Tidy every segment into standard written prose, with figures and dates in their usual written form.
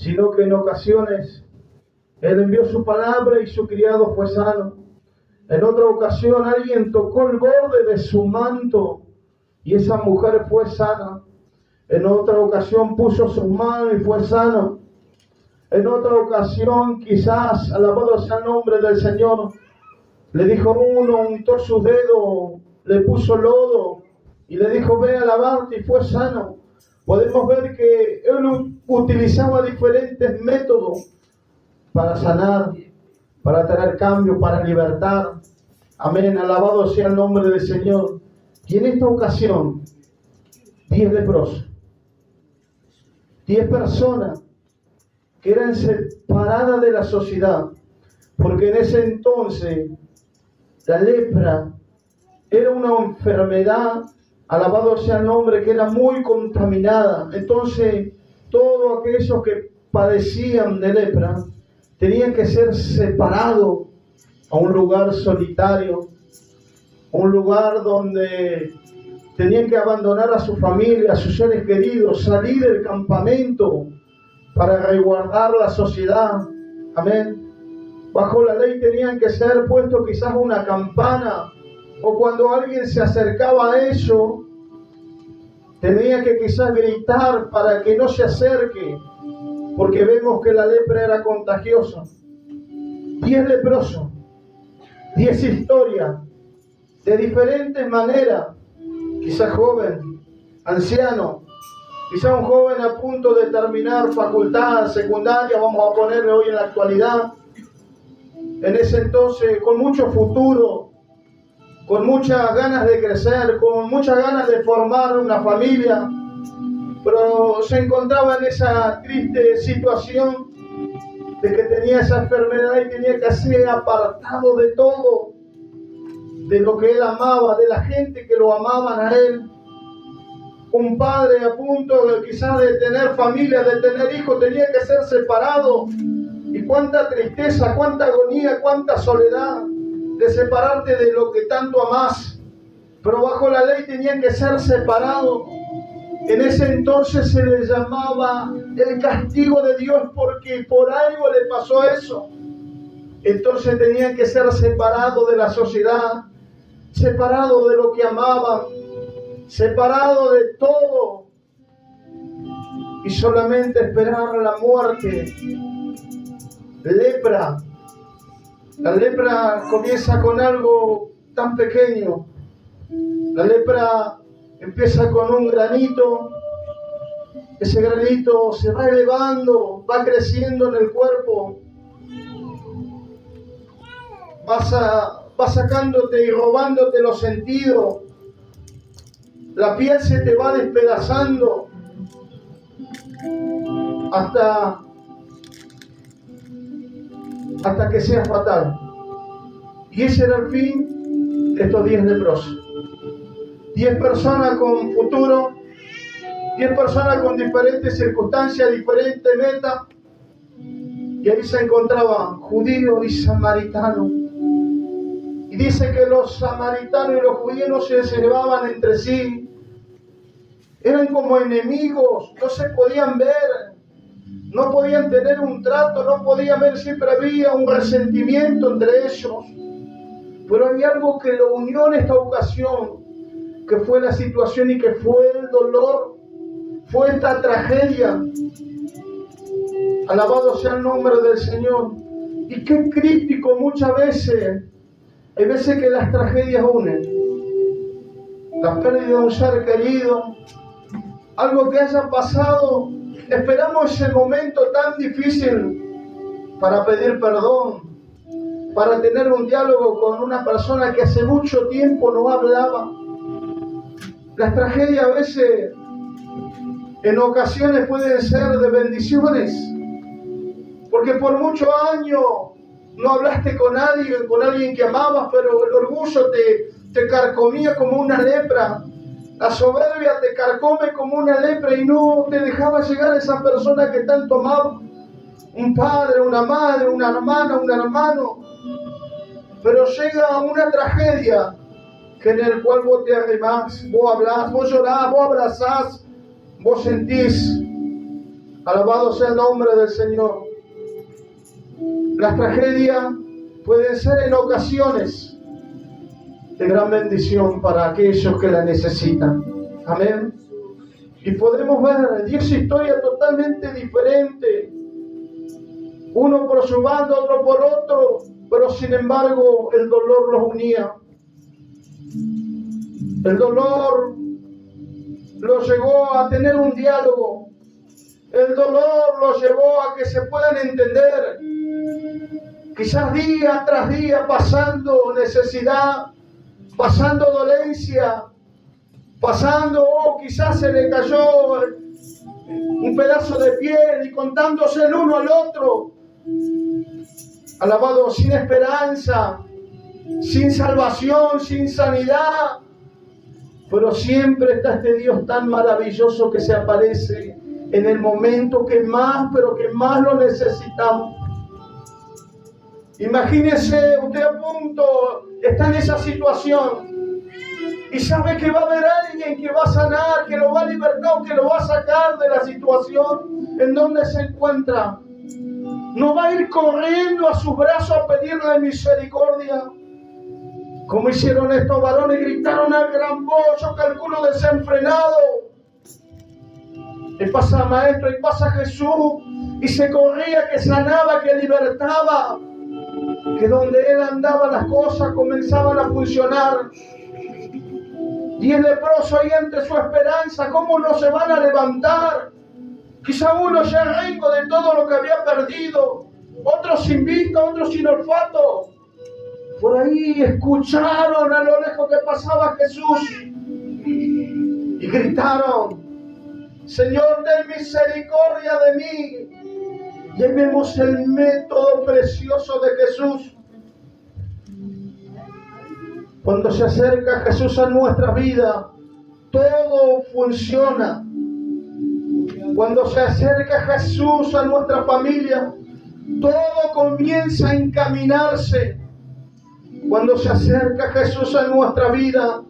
sino que en ocasiones Él envió su palabra y su criado fue sano. En otra ocasión alguien tocó el borde de su manto y esa mujer fue sana. En otra ocasión puso sus manos y fue sano. En otra ocasión, quizás, alabado sea el nombre del Señor, le dijo uno, untó sus dedos, le puso lodo y le dijo, ve a lavarte y fue sano. Podemos ver que Él utilizaba diferentes métodos para sanar, para traer cambio, para libertar. Amén, alabado sea el nombre del Señor. Y en esta ocasión, 10 leprosos, 10 personas que eran separadas de la sociedad, porque en ese entonces la lepra era una enfermedad, alabado sea el nombre, que era muy contaminada. Entonces todos aquellos que padecían de lepra tenían que ser separados a un lugar solitario, un lugar donde tenían que abandonar a su familia, a sus seres queridos, salir del campamento para resguardar la sociedad. Amén. Bajo la ley tenían que ser puestos quizás una campana, o cuando alguien se acercaba a ellos, tenía que quizás gritar para que no se acerque, porque vemos que la lepra era contagiosa. 10 leprosos, 10 historias, de diferentes maneras, quizás joven, anciano, quizás un joven a punto de terminar facultad secundaria, vamos a ponerle hoy en la actualidad, en ese entonces con mucho futuro, con muchas ganas de crecer, con muchas ganas de formar una familia, pero se encontraba en esa triste situación de que tenía esa enfermedad y tenía que ser apartado de todo, de lo que él amaba, de la gente que lo amaban a él. Un padre a punto quizás de tener familia, de tener hijos, tenía que ser separado. Y cuánta tristeza, cuánta agonía, cuánta soledad de separarte de lo que tanto amás. Pero bajo la ley tenían que ser separados. En ese entonces se le llamaba el castigo de Dios porque por algo le pasó eso. Entonces tenían que ser separados de la sociedad, separados de lo que amaban, separados de todo y solamente esperar la muerte. Lepra. La lepra comienza con algo tan pequeño. La lepra empieza con un granito. Ese granito se va elevando, va creciendo en el cuerpo. Va sacándote y robándote los sentidos. La piel se te va despedazando hasta que sea fatal. Y ese era el fin de estos 10 leprosos. 10 personas con futuro, 10 personas con diferentes circunstancias, diferentes metas. Y ahí se encontraban judíos y samaritanos. Y dice que los samaritanos y los judíos no se llevaban entre sí. Eran como enemigos, no se podían ver. No podían tener un trato, no podían ver, siempre había un resentimiento entre ellos. Pero hay algo que lo unió en esta ocasión, que fue la situación y que fue el dolor, fue esta tragedia. Alabado sea el nombre del Señor. Y qué crítico muchas veces, hay veces que las tragedias unen. La pérdida de un ser querido, algo que haya pasado. Esperamos ese momento tan difícil para pedir perdón, para tener un diálogo con una persona que hace mucho tiempo no hablaba. Las tragedias a veces, en ocasiones pueden ser de bendiciones, porque por muchos años no hablaste con alguien que amabas, pero el orgullo te carcomía como una lepra. La soberbia te carcome como una lepra y no te dejaba llegar a esa persona que tanto amaba. Un padre, una madre, una hermana, un hermano. Pero llega una tragedia que en el cual vos te arrimás, vos hablás, vos llorás, vos abrazás, vos sentís. Alabado sea el nombre del Señor. Las tragedias pueden ser en ocasiones de gran bendición para aquellos que la necesitan. Amén. Y podemos ver 10 historias totalmente diferentes. Uno por su bando, otro por otro, pero sin embargo el dolor los unía. El dolor los llevó a tener un diálogo. El dolor los llevó a que se puedan entender. Quizás día tras día pasando necesidad, pasando dolencia, pasando, quizás se le cayó un pedazo de piel y contándose el uno al otro. Alabado, sin esperanza, sin salvación, sin sanidad. Pero siempre está este Dios tan maravilloso que se aparece en el momento que más, pero que más lo necesitamos. Imagínese usted a punto, está en esa situación y sabe que va a haber alguien que va a sanar, que lo va a libertar o que lo va a sacar de la situación en donde se encuentra. No va a ir corriendo a sus brazos a pedirle misericordia, como hicieron estos varones, gritaron a gran voz, yo calculo desenfrenado. Y pasa Maestro, y pasa Jesús, y se corría, que sanaba, que libertaba, que donde Él andaba las cosas comenzaban a funcionar. Y el leproso ahí ante su esperanza, ¿cómo no se van a levantar? Quizá uno ya rengo de todo lo que había perdido, otros sin vista, otros sin olfato. Por ahí escucharon a lo lejos que pasaba Jesús y gritaron, Señor, ten misericordia de mí. Y ahí vemos el método precioso de Jesús. Cuando se acerca Jesús a nuestra vida, todo funciona. Cuando se acerca Jesús a nuestra familia, todo comienza a encaminarse. Cuando se acerca Jesús a nuestra vida,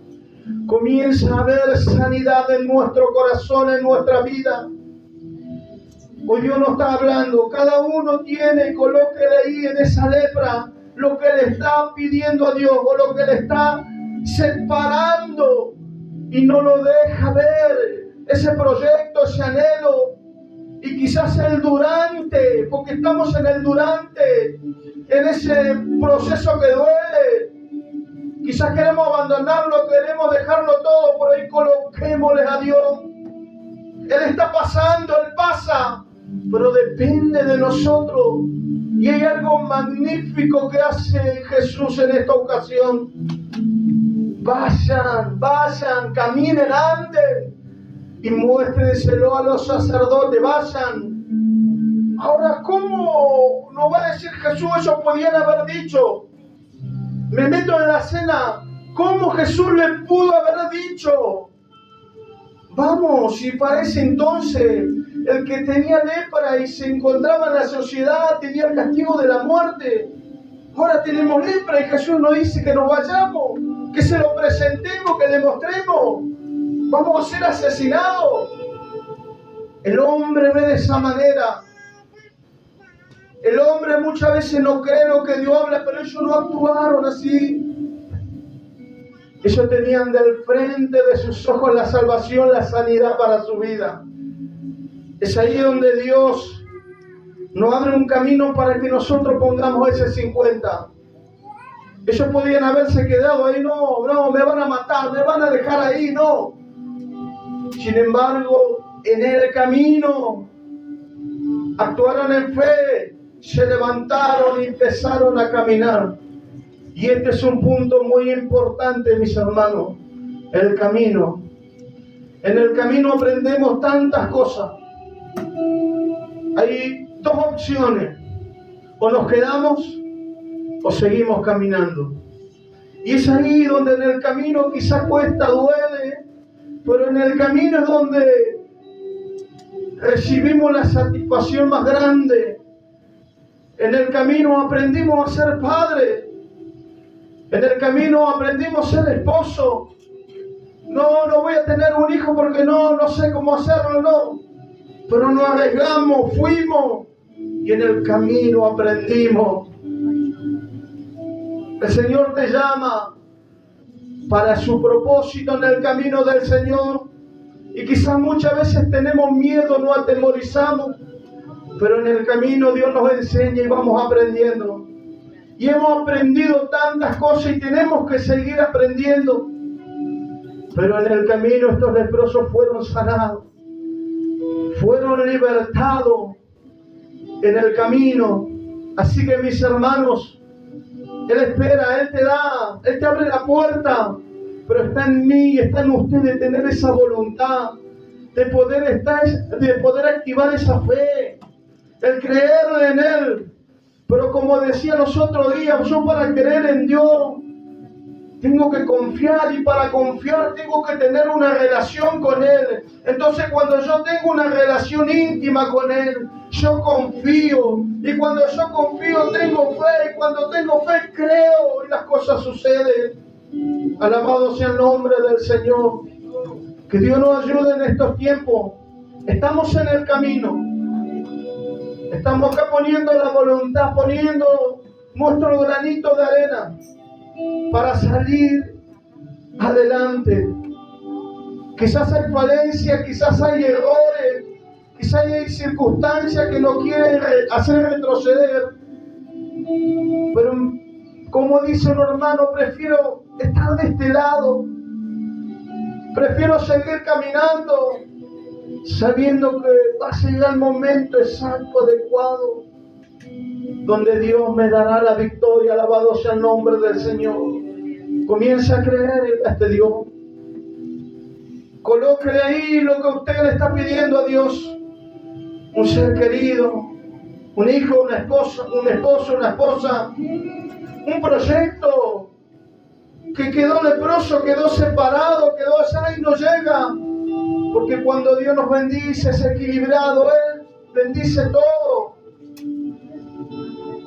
comienza a haber sanidad en nuestro corazón, en nuestra vida. Hoy Dios nos está hablando, cada uno tiene, colóquele ahí en esa lepra lo que le está pidiendo a Dios o lo que le está separando y no lo deja ver, ese proyecto, ese anhelo. Y quizás el durante, porque estamos en el durante, en ese proceso que duele. Quizás queremos abandonarlo, queremos dejarlo todo, por ahí coloquémosle a Dios. Él está pasando, Él pasa, pero depende de nosotros. Y hay algo magnífico que hace Jesús en esta ocasión. Vayan, caminen, anden y muéstrenselo a los sacerdotes, vayan. Ahora, ¿cómo nos va a decir Jesús? Eso podían haber dicho. Me meto en la cena. ¿Cómo Jesús le pudo haber dicho? Vamos, y parece entonces el que tenía lepra y se encontraba en la sociedad tenía el castigo de la muerte. Ahora tenemos lepra y Jesús nos dice que nos vayamos, que se lo presentemos, que le mostremos. Vamos a ser asesinados. El hombre ve de esa manera. El hombre muchas veces no cree lo que Dios habla, pero ellos no actuaron así. Ellos tenían del frente de sus ojos la salvación, la sanidad para su vida. Es ahí donde Dios nos abre un camino para que nosotros pongamos ese 50. Ellos podían haberse quedado ahí, no, me van a matar, me van a dejar ahí, no. Sin embargo, en el camino actuaron en fe, se levantaron y empezaron a caminar. Y este es un punto muy importante, mis hermanos, el camino. En el camino aprendemos tantas cosas. Hay dos opciones, o nos quedamos o seguimos caminando. Y es ahí donde en el camino quizás cuesta, duele, pero en el camino es donde recibimos la satisfacción más grande. En el camino aprendimos a ser padres. En el camino aprendimos a ser esposo. No voy a tener un hijo porque no sé cómo hacerlo, no. pero nos arriesgamos, fuimos y en el camino aprendimos. El Señor te llama para su propósito en el camino del Señor. Y quizás muchas veces tenemos miedo, nos atemorizamos, pero en el camino Dios nos enseña y vamos aprendiendo. Y hemos aprendido tantas cosas y tenemos que seguir aprendiendo. Pero en el camino estos leprosos fueron sanados, fueron libertados en el camino. Así que mis hermanos, Él espera, Él te da, Él te abre la puerta, pero está en mí, está en usted de tener esa voluntad, de poder activar esa fe, el creerle en Él. Pero como decía los otros días, yo para creer en Dios tengo que confiar, y para confiar tengo que tener una relación con Él. Entonces cuando yo tengo una relación íntima con Él, yo confío, y cuando yo confío tengo fe, y cuando tengo fe creo y las cosas suceden. Alabado sea el nombre del Señor. Que Dios nos ayude en estos tiempos. Estamos en el camino, estamos acá poniendo la voluntad, poniendo nuestro granito de arena para salir adelante. Quizás hay falencias, quizás hay errores, quizás hay circunstancias que nos quieren hacer retroceder, pero como dice un hermano, prefiero estar de este lado, prefiero seguir caminando sabiendo que va a llegar el momento exacto, adecuado, donde Dios me dará la victoria. Alabado sea el nombre del Señor. Comienza a creer en este Dios. Coloque ahí lo que usted le está pidiendo a Dios. Un ser querido, un hijo, una esposa, un esposo, una esposa, un proyecto que quedó leproso, quedó separado, quedó allá y no llega. Porque cuando Dios nos bendice es equilibrado, Él bendice todo.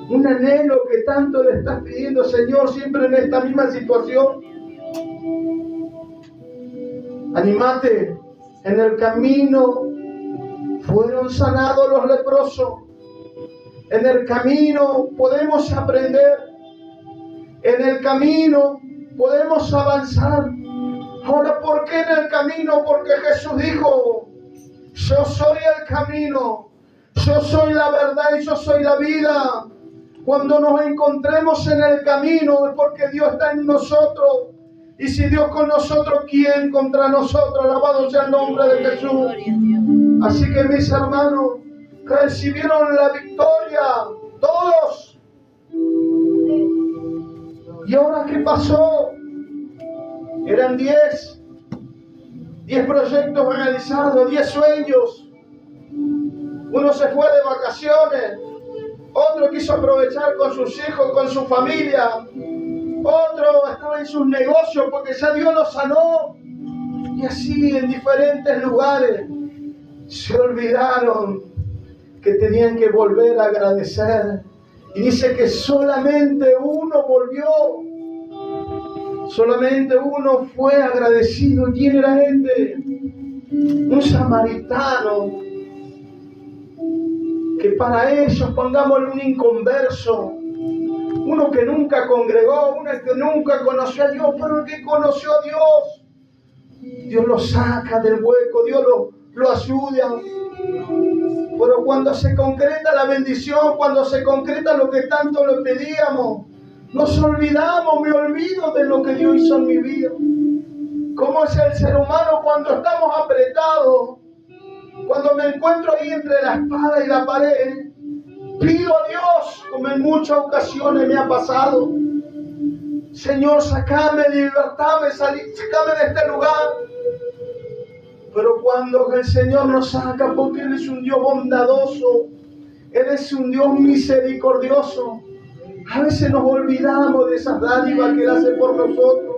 Un anhelo que tanto le estás pidiendo, Señor, siempre en esta misma situación. Anímate, en el camino fueron sanados los leprosos. En el camino podemos aprender. En el camino podemos avanzar. Ahora, ¿por qué en el camino? Porque Jesús dijo: yo soy el camino, yo soy la verdad y yo soy la vida. Cuando nos encontremos en el camino es porque Dios está en nosotros. Y si Dios con nosotros, ¿quién contra nosotros? Alabado sea el nombre de Jesús. Así que mis hermanos, recibieron la victoria, todos. ¿Y ahora qué pasó? Eran 10 proyectos realizados, 10 sueños. Uno se fue de vacaciones, otro quiso aprovechar con sus hijos, con su familia, otro estaba en sus negocios porque ya Dios lo sanó. Y así en diferentes lugares se olvidaron que tenían que volver a agradecer. Y dice que solamente uno volvió. Solamente uno fue agradecido. ¿Quién era este? Un samaritano. Que para ellos, pongámosle un inconverso, uno que nunca congregó, uno que nunca conoció a Dios, pero el que conoció a Dios lo saca del hueco, Dios lo ayuda. Pero cuando se concreta la bendición, cuando se concreta lo que tanto le pedíamos, nos olvidamos, me olvido de lo que Dios hizo en mi vida. ¿Cómo es el ser humano cuando estamos apretados? Cuando me encuentro ahí entre la espada y la pared, pido a Dios, como en muchas ocasiones me ha pasado: Señor, sacame, libertame, sacame de este lugar. Pero cuando el Señor nos saca, porque Él es un Dios bondadoso, Él es un Dios misericordioso, a veces nos olvidamos de esas dádivas que Él hace por nosotros.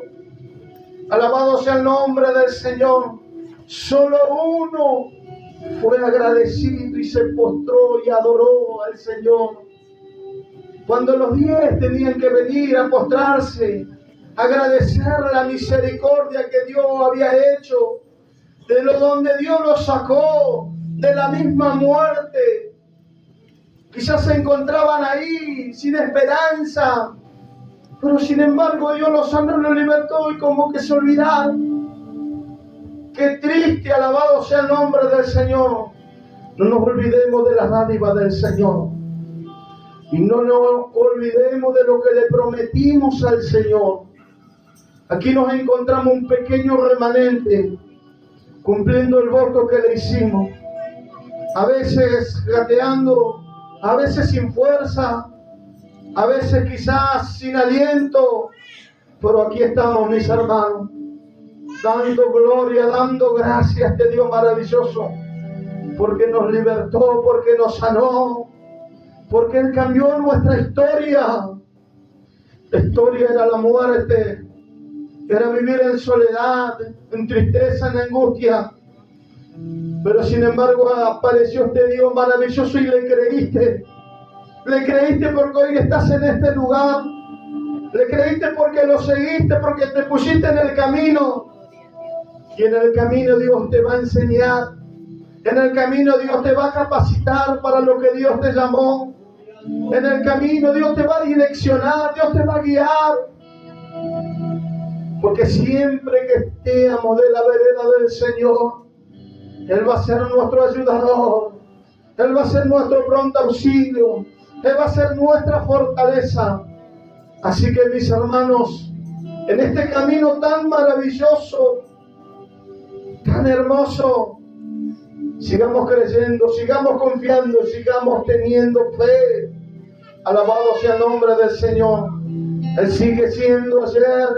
Alabado sea el nombre del Señor. Solo uno fue agradecido y se postró y adoró al Señor. Cuando los 10 tenían que venir a postrarse, agradecer la misericordia que Dios había hecho, de donde Dios los sacó, de la misma muerte. Quizás se encontraban ahí sin esperanza, pero sin embargo Dios los sanó, los libertó y como que se olvidaron. Qué triste, alabado sea el nombre del Señor. No nos olvidemos de las dádivas del Señor. Y no nos olvidemos de lo que le prometimos al Señor. Aquí nos encontramos un pequeño remanente cumpliendo el voto que le hicimos. A veces gateando, a veces sin fuerza, a veces quizás sin aliento, pero aquí estamos, mis hermanos, dando gloria, dando gracias a este Dios maravilloso, porque nos libertó, porque nos sanó, porque Él cambió nuestra historia. La historia era la muerte, era vivir en soledad, en tristeza, en angustia. Pero sin embargo apareció este Dios maravilloso y le creíste. Le creíste porque hoy estás en este lugar. Le creíste porque lo seguiste, porque te pusiste en el camino. Y en el camino Dios te va a enseñar. En el camino Dios te va a capacitar para lo que Dios te llamó. En el camino Dios te va a direccionar, Dios te va a guiar. Porque siempre que estemos de la vereda del Señor, Él va a ser nuestro ayudador. Él va a ser nuestro pronto auxilio. Él va a ser nuestra fortaleza. Así que, mis hermanos, en este camino tan maravilloso, tan hermoso, sigamos creyendo, sigamos confiando, sigamos teniendo fe. Alabado sea el nombre del Señor. Él sigue siendo ayer,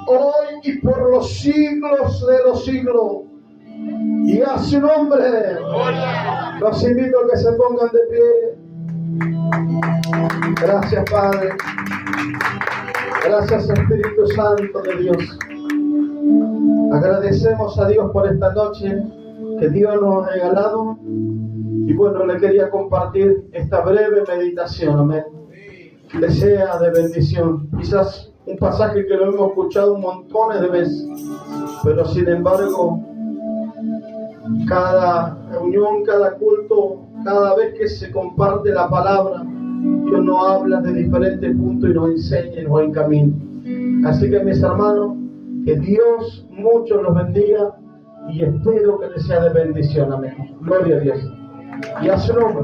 hoy y por los siglos de los siglos. Y a su nombre los invito a que se pongan de pie. Gracias, Padre. Gracias, Espíritu Santo de Dios. Agradecemos a Dios por esta noche que Dios nos ha regalado. Y bueno, le quería compartir esta breve meditación, amén, que sea de bendición. Quizás un pasaje que lo hemos escuchado montones de veces, pero sin embargo, cada reunión, cada culto, cada vez que se comparte la palabra, Dios nos habla de diferentes puntos y nos enseña y nos encamina. Así que, mis hermanos, que Dios mucho los bendiga y espero que les sea de bendición. Amén. Gloria a Dios. Y a su nombre.